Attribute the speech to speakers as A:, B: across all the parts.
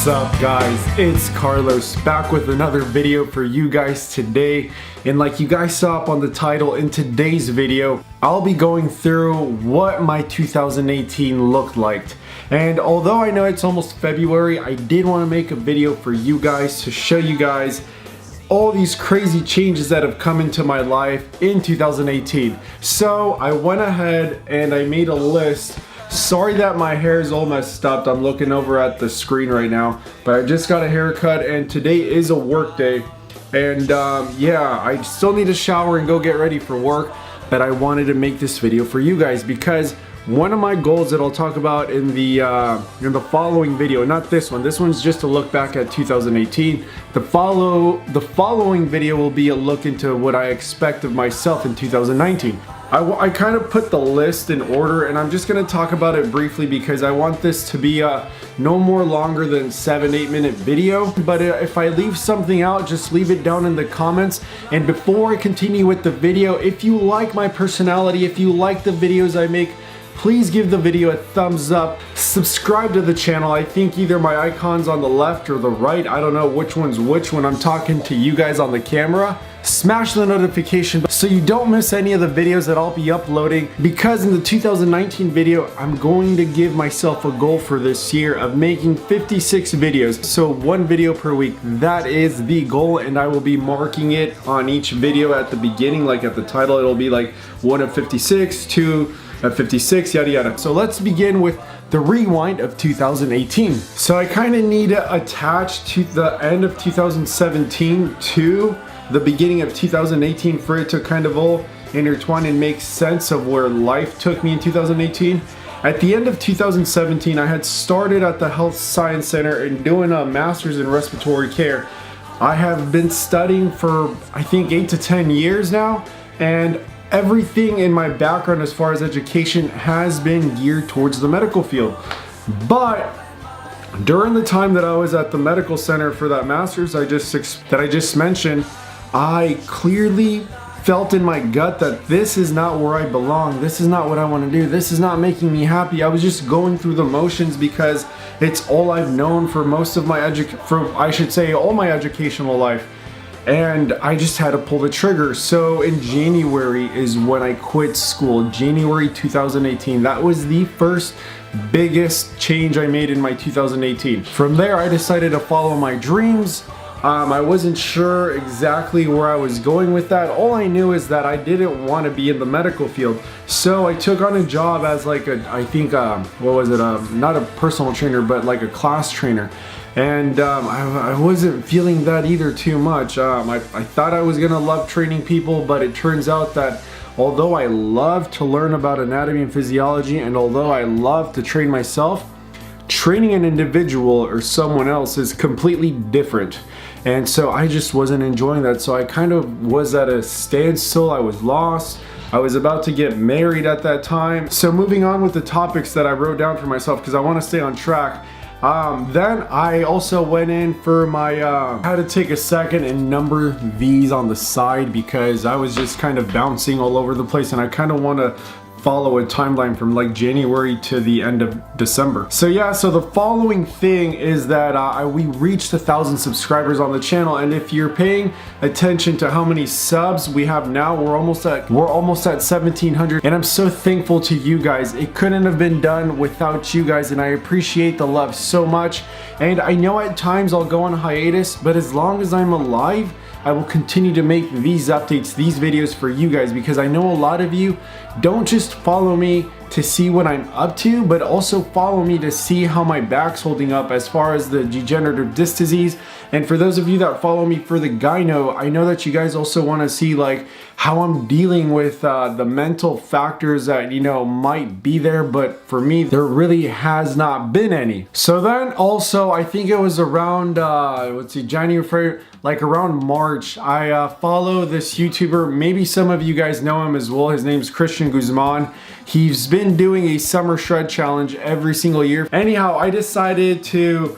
A: What's up guys, it's Carlos back with another video for you guys today. And like you guys saw up on the title, in today's video I'll be going through what my 2018 looked like. And although I know it's almost February, I did want to make a video for you guys to show you guys all these crazy changes that have come into my life in 2018. So I went ahead and I made a list. Sorry that my hair is all messed up. I'm looking over at the screen right now, but I just got a haircut and today is a work day. And yeah, I still need to shower and go get ready for work, but I wanted to make this video for you guys because one of my goals that I'll talk about in the following video, not this one. This one's just a look back at 2018. The following video will be a look into what I expect of myself in 2019. I kind of put the list in order, and I'm just going to talk about it briefly because I want this to be no more longer than 7-8 minute video. But if I leave something out, just leave it down in the comments. And before I continue with the video, if you like my personality, if you like the videos I make, please give the video a thumbs up. Subscribe to the channel. I think either my icon's on the left or the right. I don't know which one's which when I'm talking to you guys on the camera. Smash the notification so you don't miss any of the videos that I'll be uploading, because in the 2019 video I'm going to give myself a goal for this year of making 56 videos. So one video per week. That is the goal, and I will be marking it on each video at the beginning, like at the title. It'll be like 1 of 56, 2 at 56, yada yada. So let's begin with the rewind of 2018. So I kind of need to attach to the end of 2017 to the beginning of 2018 for it to kind of all intertwine and make sense of where life took me in 2018. At the end of 2017, I had started at the Health Science Center and doing a master's in respiratory care. I have been studying for I think 8 to 10 years now, and everything in my background as far as education has been geared towards the medical field. But during the time that I was at the medical center for that master's that I just mentioned, I clearly felt in my gut that this is not where I belong. This is not what I want to do. This is not making me happy. I was just going through the motions because it's all I've known for most of my all my educational life. And I just had to pull the trigger. So in January is when I quit school. January 2018. That was the first biggest change I made in my 2018. From there, I decided to follow my dreams. I wasn't sure exactly where I was going with that. All I knew is that I didn't want to be in the medical field. So I took on a job as like not a personal trainer, but like a class trainer. And I wasn't feeling that either too much. I thought I was gonna love training people, but it turns out that although I love to learn about anatomy and physiology, and although I love to train myself, training an individual or someone else is completely different. And so I just wasn't enjoying that. So I kind of was at a standstill. I was lost. I was about to get married at that time. So moving on with the topics that I wrote down for myself because I want to stay on track. Then I also went in for my, had to take a second and number these on the side because I was just kind of bouncing all over the place, and I kind of want to follow a timeline from like January to the end of December. So yeah, so the following thing is that we reached 1,000 subscribers on the channel, and if you're paying attention to how many subs we have now, we're almost at 1,700, and I'm so thankful to you guys. It couldn't have been done without you guys, and I appreciate the love so much. And I know at times I'll go on hiatus, but as long as I'm alive, I will continue to make these updates, these videos for you guys, because I know a lot of you don't just follow me to see what I'm up to, but also follow me to see how my back's holding up as far as the degenerative disc disease. And for those of you that follow me for the gyno, I know that you guys also want to see like how I'm dealing with the mental factors that, you know, might be there, but for me there really has not been any. So then also I think it was around January, February, like around March, I follow this YouTuber. Maybe some of you guys know him as well. His name's Christian Guzman. He's been doing a summer shred challenge every single year. Anyhow, I decided to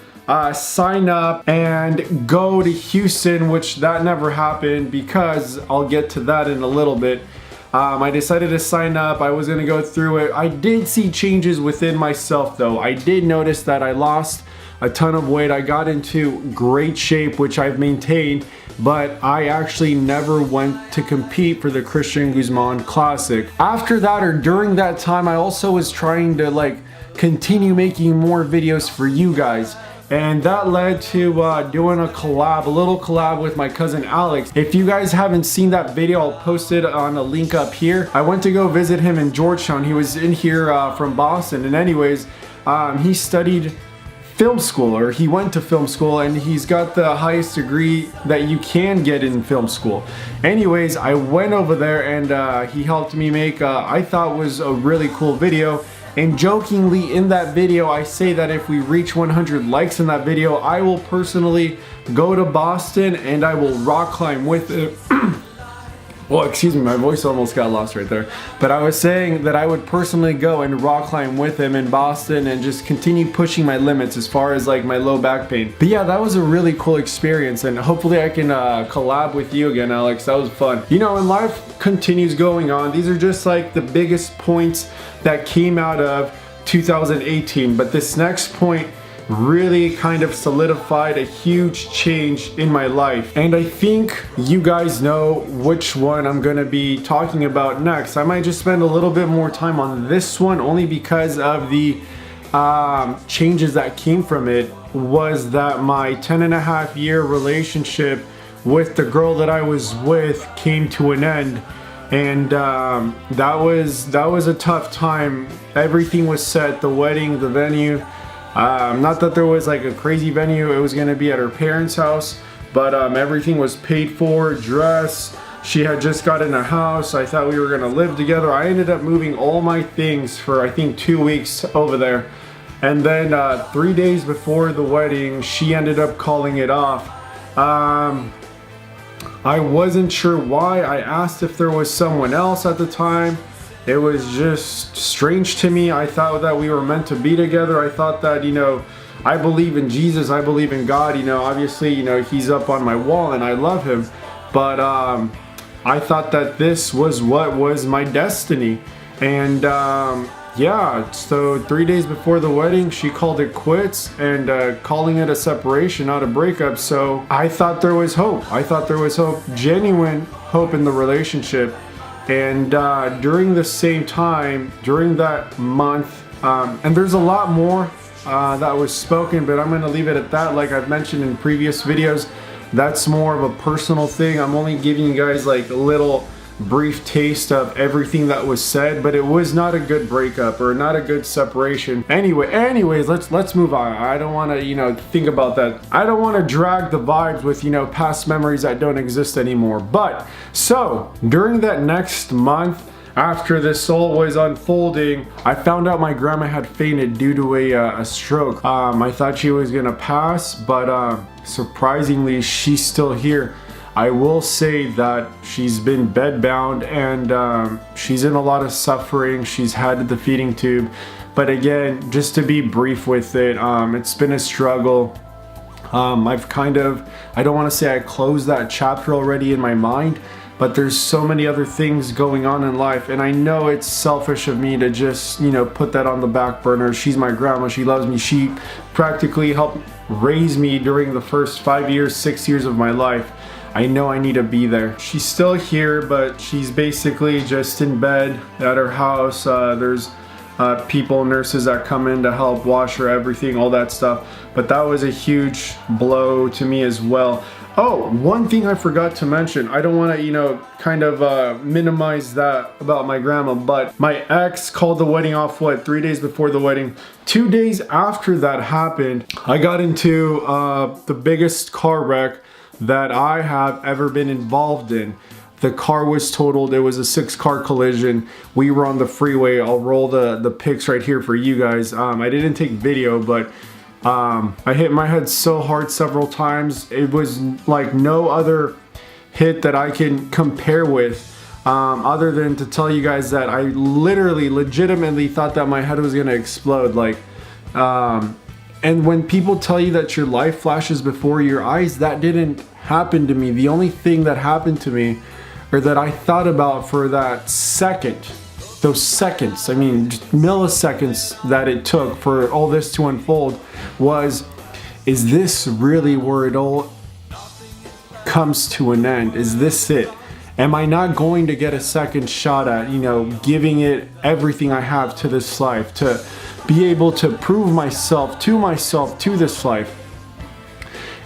A: sign up and go to Houston, which that never happened because I'll get to that in a little bit. I decided to sign up. I was gonna go through it. I did see changes within myself though. I did notice that I lost a ton of weight. I got into great shape, which I've maintained, but I actually never went to compete for the Christian Guzman Classic. After that, or during that time, I also was trying to like continue making more videos for you guys. And that led to doing a little collab with my cousin Alex. If you guys haven't seen that video, I'll post it on a link up here. I went to go visit him in Georgetown. He was in here from Boston. And anyways, he studied film school, or he went to film school, and he's got the highest degree that you can get in film school. Anyways, I went over there and he helped me make I thought was a really cool video. And jokingly in that video, I say that if we reach 100 likes in that video, I will personally go to Boston and I will rock climb with it. Well, excuse me, my voice almost got lost right there. But I was saying that I would personally go and rock climb with him in Boston and just continue pushing my limits as far as like my low back pain. But yeah, that was a really cool experience, and hopefully I can collab with you again, Alex. That was fun. You know, and life continues going on. These are just like the biggest points that came out of 2018. But this next point really kind of solidified a huge change in my life, and I think you guys know which one I'm gonna be talking about next. I might just spend a little bit more time on this one only because of the changes that came from it. Was that my 10.5-year relationship with the girl that I was with came to an end, and that was a tough time. Everything was set, the wedding, the venue. Not that there was like a crazy venue. It was going to be at her parents' house, but everything was paid for, dress. She had just gotten a house. I thought we were going to live together. I ended up moving all my things for I think 2 weeks over there. And then 3 days before the wedding, she ended up calling it off. I wasn't sure why. I asked if there was someone else at the time. It was just strange to me. I thought that we were meant to be together. I thought that, you know, I believe in Jesus. I believe in God. You know, obviously, you know, he's up on my wall and I love him. But I thought that this was what was my destiny. And yeah, so 3 days before the wedding, she called it quits and calling it a separation, not a breakup. So I thought there was hope. I thought there was hope, genuine hope in the relationship. And during the same time, during that month, and there's a lot more that was spoken, but I'm going to leave it at that. Like I've mentioned in previous videos, that's more of a personal thing. I'm only giving you guys like a little brief taste of everything that was said, but it was not a good breakup or not a good separation. Anyways, let's move on. I don't want to, you know, think about that. I don't want to drag the vibes with, you know, past memories that don't exist anymore. But so during that next month, after this all was unfolding, I found out my grandma had fainted due to a stroke. I thought she was gonna pass, but surprisingly, she's still here. I will say that she's been bedbound and she's in a lot of suffering. She's had the feeding tube. But again, just to be brief with it, it's been a struggle. I've kind of, I don't want to say I closed that chapter already in my mind, but there's so many other things going on in life. And I know it's selfish of me to just, you know, put that on the back burner. She's my grandma. She loves me. She practically helped raise me during the first 5 years, 6 years of my life. I know I need to be there. She's still here, but she's basically just in bed at her house. There's people, nurses that come in to help wash her, everything, all that stuff. But that was a huge blow to me as well. Oh, one thing I forgot to mention. I don't want to, you know, kind of minimize that about my grandma, but my ex called the wedding off, what, 3 days before the wedding. 2 days after that happened, I got into the biggest car wreck that I have ever been involved in. The car was totaled. It was a 6-car collision. We were on the freeway. I'll roll the pics right here for you guys. I didn't take video, but I hit my head so hard several times. It was like no other hit that I can compare with, other than to tell you guys that I legitimately thought that my head was gonna explode. Like, and when people tell you that your life flashes before your eyes, that didn't happen to me. The only thing that happened to me, or that I thought about for that second, those seconds, I mean, just milliseconds that it took for all this to unfold, was is this really where it all comes to an end? Is this it? Am I not going to get a second shot at, giving it everything I have to this life, to be able to prove myself to this life?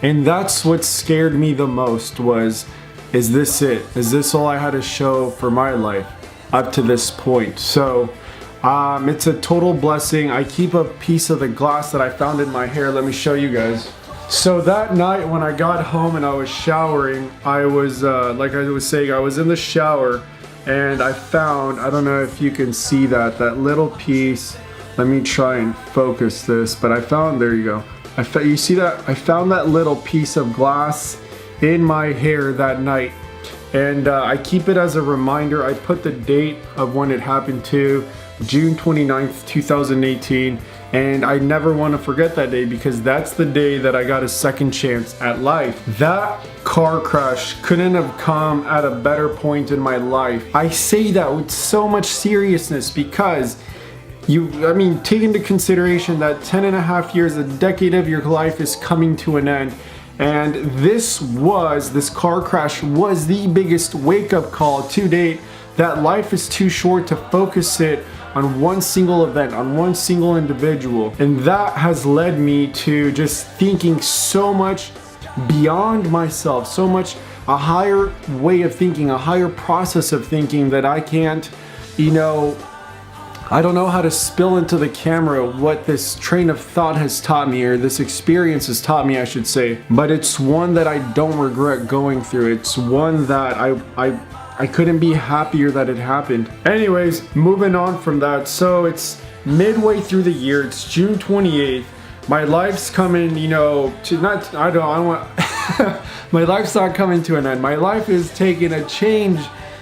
A: And that's what scared me the most was, is this it? Is this all I had to show for my life up to this point? So it's a total blessing. I keep a piece of the glass that I found in my hair. Let me show you guys. So that night when I got home and I was showering, I was, like I was saying, I was in the shower and I found, I don't know if you can see that little piece. Let me try and focus this, but I found, there you go. You see that? I found that little piece of glass in my hair that night. And I keep it as a reminder. I put the date of when it happened to June 29th, 2018. And I never want to forget that day because that's the day that I got a second chance at life. That car crash couldn't have come at a better point in my life. I say that with so much seriousness because take into consideration that 10.5 years, a decade of your life is coming to an end. And this car crash was the biggest wake-up call to date that life is too short to focus it on one single event, on one single individual. And that has led me to just thinking so much beyond myself, so much a higher way of thinking, a higher process of thinking that I can't, I don't know how to spill into the camera what this train of thought has taught me, or this experience has taught me, I should say. But it's one that I don't regret going through. It's one that I couldn't be happier that it happened. Anyways, moving on from that. So it's midway through the year. It's June 28th. My life's coming, my life's not coming to an end. My life is taking a change,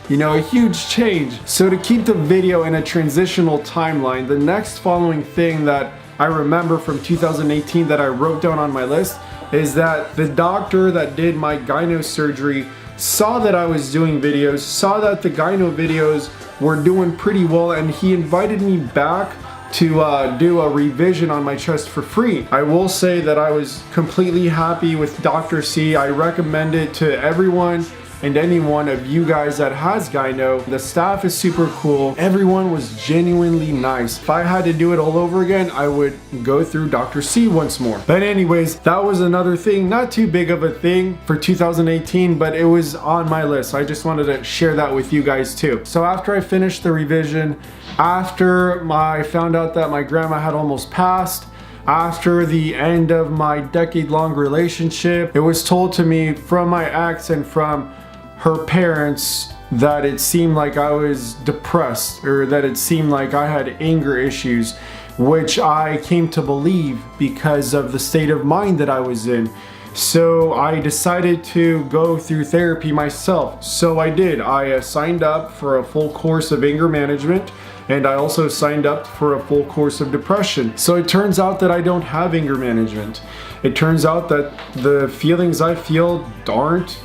A: a huge change. So to keep the video in a transitional timeline, the next following thing that I remember from 2018 that I wrote down on my list is that the doctor that did my gyno surgery saw that I was doing videos, saw that the gyno videos were doing pretty well, and he invited me back to do a revision on my chest for free. I will say that I was completely happy with Dr. C. I recommend it to everyone and any one of you guys that has gyno. The staff is super cool. Everyone was genuinely nice. If I had to do it all over again, I would go through Dr. C once more. But anyways, that was another thing, not too big of a thing for 2018, but it was on my list. I just wanted to share that with you guys too. So after I finished the revision, after I found out that my grandma had almost passed, after the end of my decade-long relationship, it was told to me from my ex and from her parents that it seemed like I was depressed, or that it seemed like I had anger issues, which I came to believe because of the state of mind that I was in. So I decided to go through therapy myself. So I did. I signed up for a full course of anger management, and I also signed up for a full course of depression. So it turns out that I don't have anger management. It turns out that the feelings I feel aren't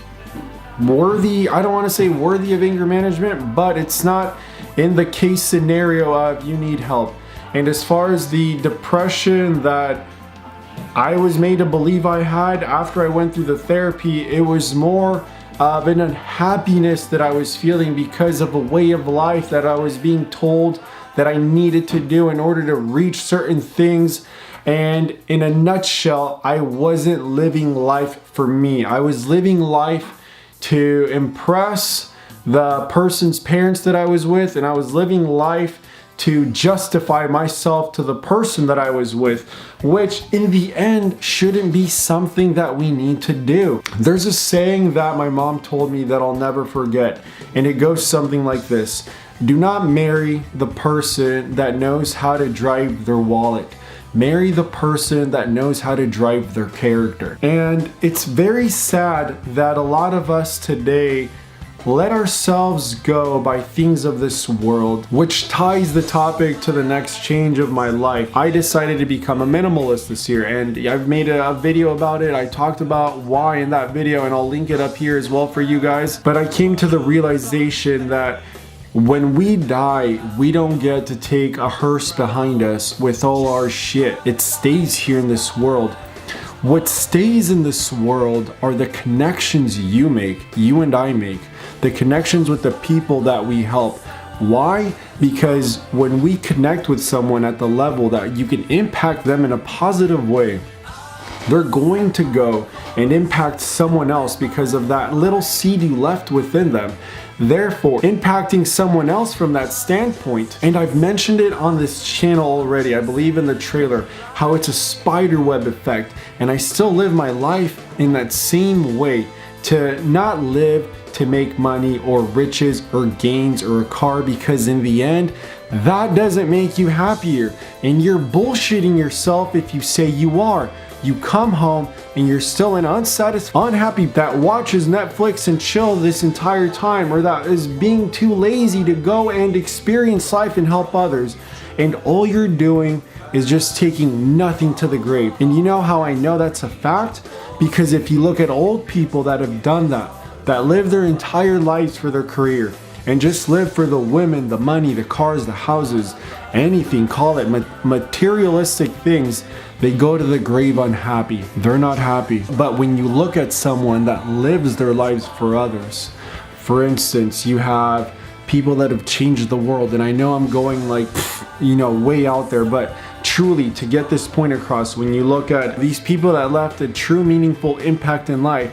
A: worthy, I don't want to say worthy of anger management, but it's not in the case scenario of you need help. And as far as the depression that I was made to believe I had after I went through the therapy, it was more of an unhappiness that I was feeling because of a way of life that I was being told that I needed to do in order to reach certain things. And in a nutshell, I wasn't living life for me. I was living life to impress the person's parents that I was with, and I was living life to justify myself to the person that I was with, which in the end shouldn't be something that we need to do. There's a saying that my mom told me that I'll never forget, and it goes something like this: do not marry the person that knows how to drive their wallet. Marry the person that knows how to drive their character. And it's very sad that a lot of us today let ourselves go by things of this world, which ties the topic to the next change of my life. I decided to become a minimalist this year, and I've made a video about it. I talked about why in that video, and I'll link it up here as well for you guys. But I came to the realization that when we die, we don't get to take a hearse behind us with all our shit. It stays here in this world. What stays in this world are the connections you make, you and I make, the connections with the people that we help. Why? Because when we connect with someone at the level that you can impact them in a positive way, they're going to go and impact someone else because of that little seed you left within them. Therefore, impacting someone else from that standpoint, and I've mentioned it on this channel already, I believe in the trailer, how it's a spider web effect, and I still live my life in that same way, to not live to make money or riches or gains or a car, because in the end, that doesn't make you happier, and you're bullshitting yourself if you say you are. You come home and you're still an unhappy that watches Netflix and chill this entire time, or that is being too lazy to go and experience life and help others. And all you're doing is just taking nothing to the grave. And you know how I know that's a fact? Because if you look at old people that have done that live their entire lives for their career, and just live for the women, the money, the cars, the houses, anything, call it materialistic things, they go to the grave unhappy. They're not happy. But when you look at someone that lives their lives for others, for instance, you have people that have changed the world, and I know I'm going like, way out there, but truly to get this point across, when you look at these people that left a true meaningful impact in life,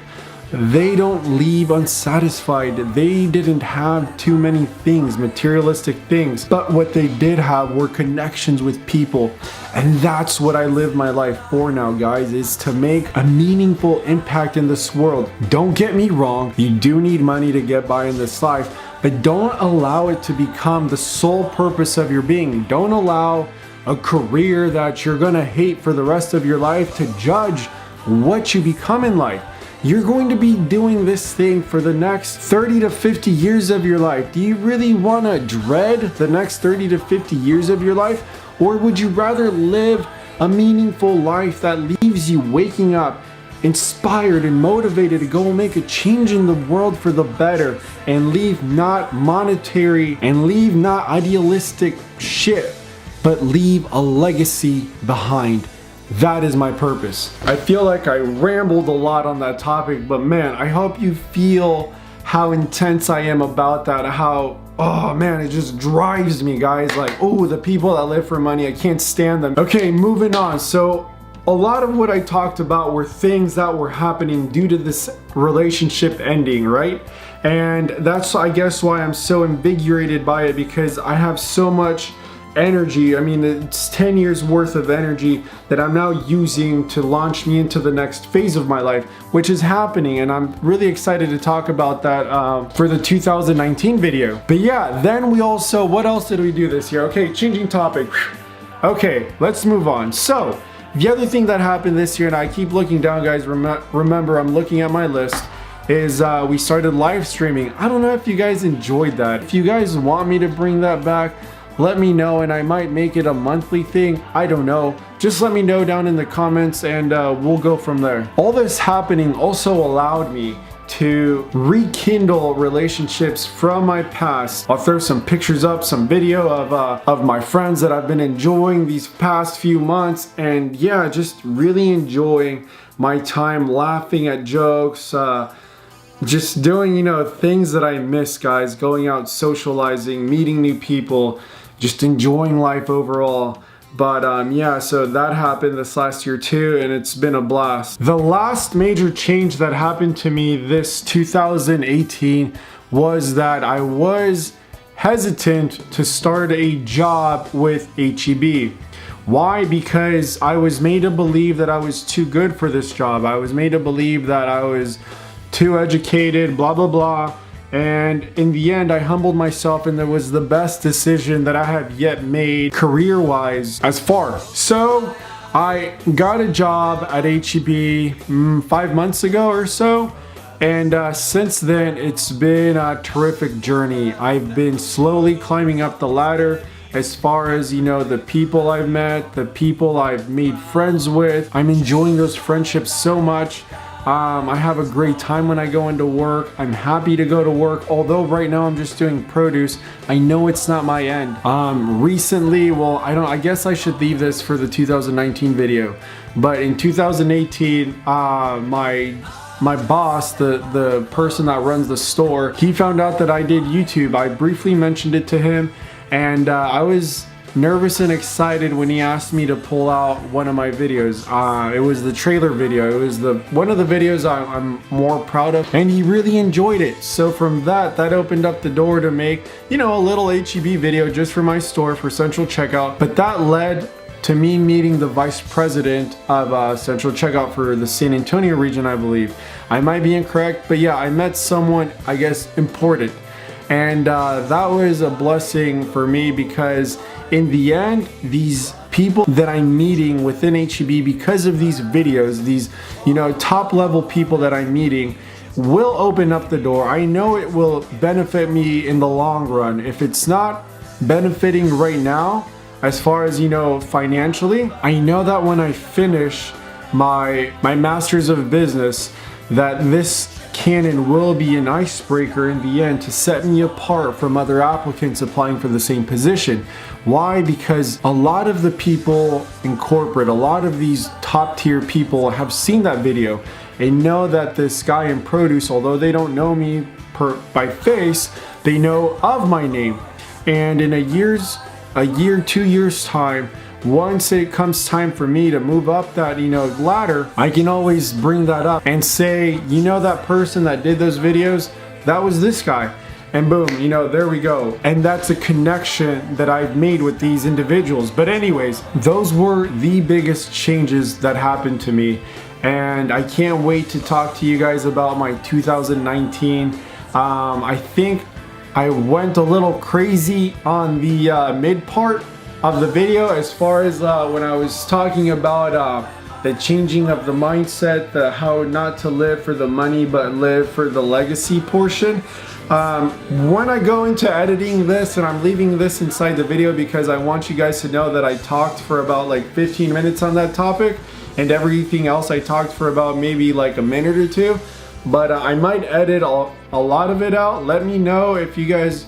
A: they don't leave unsatisfied. They didn't have too many things, materialistic things, but what they did have were connections with people. And that's what I live my life for now, guys, is to make a meaningful impact in this world. Don't get me wrong, you do need money to get by in this life, but don't allow it to become the sole purpose of your being. Don't allow a career that you're gonna hate for the rest of your life to judge what you become in life. You're going to be doing this thing for the next 30 to 50 years of your life. Do you really want to dread the next 30 to 50 years of your life? Or would you rather live a meaningful life that leaves you waking up inspired and motivated to go make a change in the world for the better, and leave not monetary and leave not idealistic shit, but leave a legacy behind? That is my purpose. I feel like I rambled a lot on that topic, but man, I hope you feel how intense I am about that, oh man, it just drives me, guys. Like, oh, the people that live for money, I can't stand them. Okay, moving on. So a lot of what I talked about were things that were happening due to this relationship ending, right? And that's, I guess, why I'm so invigorated by it, because I have so much energy. I mean, it's 10 years worth of energy that I'm now using to launch me into the next phase of my life, which is happening, and I'm really excited to talk about that for the 2019 video. But yeah, then we also, what else did we do this year? Okay, changing topic. Okay, let's move on. So the other thing that happened this year, and I keep looking down, guys, remember I'm looking at my list, is we started live streaming. I don't know if you guys enjoyed that. If you guys want me to bring that back, let me know, and I might make it a monthly thing. I don't know. Just let me know down in the comments, and we'll go from there. All this happening also allowed me to rekindle relationships from my past. I'll throw some pictures up, some video of my friends that I've been enjoying these past few months, and yeah, just really enjoying my time laughing at jokes, just doing, things that I miss, guys, going out, socializing, meeting new people, just enjoying life overall. But yeah, so that happened this last year too, and it's been a blast. The last major change that happened to me this 2018 was that I was hesitant to start a job with HEB. Why? Because I was made to believe that I was too good for this job. I was made to believe that I was too educated, blah, blah, blah. And in the end, I humbled myself, and it was the best decision that I have yet made career-wise as far. So I got a job at HEB 5 months ago or so. And since then, it's been a terrific journey. I've been slowly climbing up the ladder as far as, the people I've met, the people I've made friends with. I'm enjoying those friendships so much. I have a great time when I go into work. I'm happy to go to work, although right now I'm just doing produce. I know it's not my end. Recently, well, I guess I should leave this for the 2019 video, but in 2018, my boss, the person that runs the store, he found out that I did YouTube. I briefly mentioned it to him, and I was nervous and excited when he asked me to pull out one of my videos. It was the trailer video. It was one of the videos I'm more proud of, and he really enjoyed it. So from that opened up the door to make, a little HEB video just for my store for Central Checkout. But that led to me meeting the vice president of Central Checkout for the San Antonio region, I believe. I might be incorrect, but yeah, I met someone, I guess, important. And that was a blessing for me, because in the end, these people that I'm meeting within HEB, because of these videos, these, top level people that I'm meeting, will open up the door. I know it will benefit me in the long run. If it's not benefiting right now, as far as, financially, I know that when I finish my Master's of Business, that this can and will be an icebreaker in the end to set me apart from other applicants applying for the same position. Why? Because a lot of the people in corporate, a lot of these top tier people have seen that video and know that this guy in produce, although they don't know me by face, they know of my name. And in a year, 2 years time, once it comes time for me to move up that, ladder, I can always bring that up and say, that person that did those videos, that was this guy. And boom, there we go. And that's a connection that I've made with these individuals. But anyways, those were the biggest changes that happened to me. And I can't wait to talk to you guys about my 2019. I think I went a little crazy on the mid part of the video, as far as when I was talking about the changing of the mindset, how not to live for the money but live for the legacy portion. When I go into editing this, and I'm leaving this inside the video because I want you guys to know that I talked for about like 15 minutes on that topic, and everything else I talked for about maybe like a minute or two, but I might edit a lot of it out. Let me know if you guys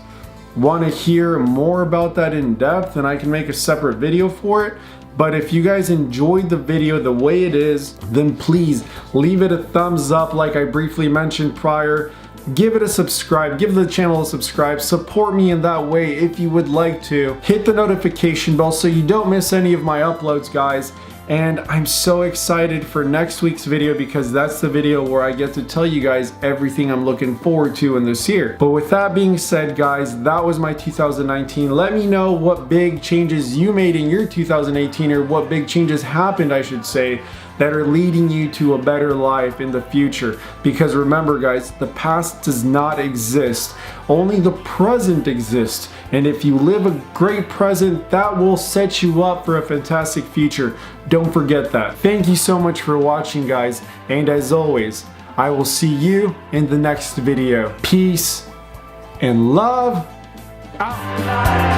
A: want to hear more about that in depth, and I can make a separate video for it. But if you guys enjoyed the video the way it is, then please leave it a thumbs up like I briefly mentioned prior. Give it a subscribe, give the channel a subscribe, support me in that way if you would like to. Hit the notification bell so you don't miss any of my uploads, guys. And I'm so excited for next week's video, because that's the video where I get to tell you guys everything I'm looking forward to in this year. But with that being said, guys, that was my 2019. Let me know what big changes you made in your 2018, or what big changes happened, I should say, that are leading you to a better life in the future. Because remember, guys, the past does not exist. Only the present exists. And if you live a great present, that will set you up for a fantastic future. Don't forget that. Thank you so much for watching, guys. And as always, I will see you in the next video. Peace and love out.